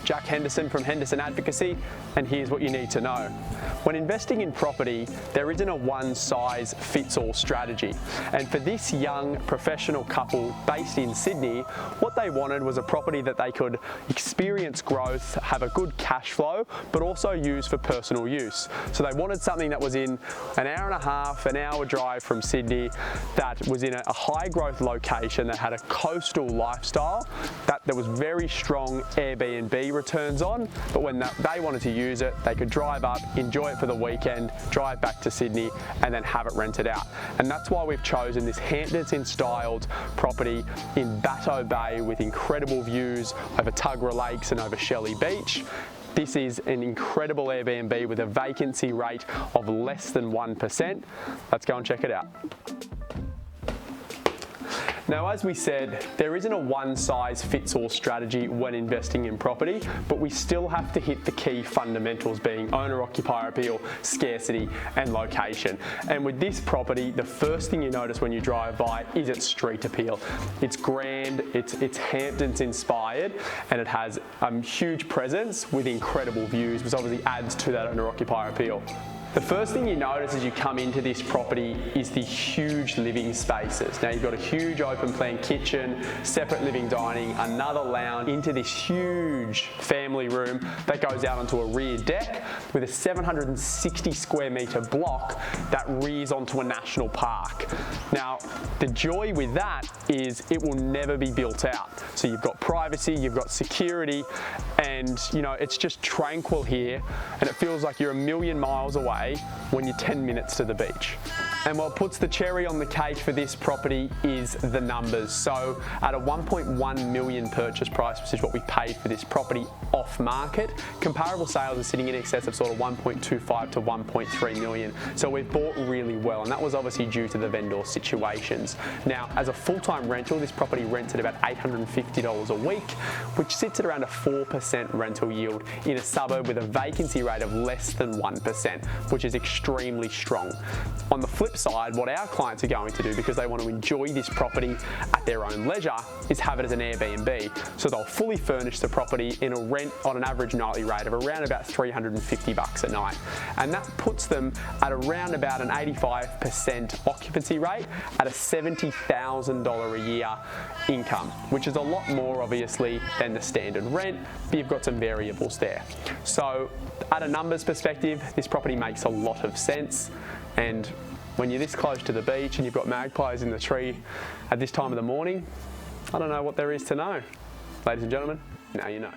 Jack Henderson from Henderson Advocacy, and here's what you need to know. When investing in property, there isn't a one-size-fits-all strategy. And for this young professional couple based in Sydney, what they wanted was a property that they could experience growth, have a good cash flow, but also use for personal use. So they wanted something that was in an hour and a half, an hour drive from Sydney, that was in a high growth location, that had a coastal lifestyle, that there was very strong Airbnb returns on, but when they wanted to use it, they could drive up, enjoy it for the weekend, drive back to Sydney, and then have it rented out. And that's why we've chosen this Hamptons-styled property in Bateau Bay with incredible views over Tuggerah Lakes and over Shelley Beach. This is an incredible Airbnb with a vacancy rate of less than 1%. Let's go and check it out. Now, as we said, there isn't a one-size-fits-all strategy when investing in property, but we still have to hit the key fundamentals being owner-occupier appeal, scarcity, and location. And with this property, the first thing you notice when you drive by is its street appeal. It's grand, it's Hamptons inspired, and it has a huge presence with incredible views, which obviously adds to that owner-occupier appeal. The first thing you notice as you come into this property is the huge living spaces. Now, you've got a huge open plan kitchen, separate living dining, another lounge, into this huge family room that goes out onto a rear deck with a 760 square metre block that rears onto a national park. Now, the joy with that is it will never be built out. So you've got privacy, you've got security, and it's just tranquil here, and it feels like you're a million miles away when you're 10 minutes to the beach. And what puts the cherry on the cake for this property is the numbers. So at a 1.1 million purchase price, which is what we paid for this property off market, comparable sales are sitting in excess of sort of 1.25 to 1.3 million. So we've bought really well, and that was obviously due to the vendor situations. Now, as a full-time rental, this property rents at about $850 a week, which sits at around a 4% rental yield in a suburb with a vacancy rate of less than 1%, which is extremely strong. On the flip side, what our clients are going to do, because they want to enjoy this property at their own leisure, is have it as an Airbnb. So they'll fully furnish the property in a rent on an average nightly rate of around about $350 a night. And that puts them at around about an 85% occupancy rate at a $70,000 a year income, which is a lot more obviously than the standard rent, but you've got some variables there. So at a numbers perspective, this property makes a lot of sense. And when you're this close to the beach and you've got magpies in the tree at this time of the morning, I don't know what there is to know. Ladies and gentlemen, now you know.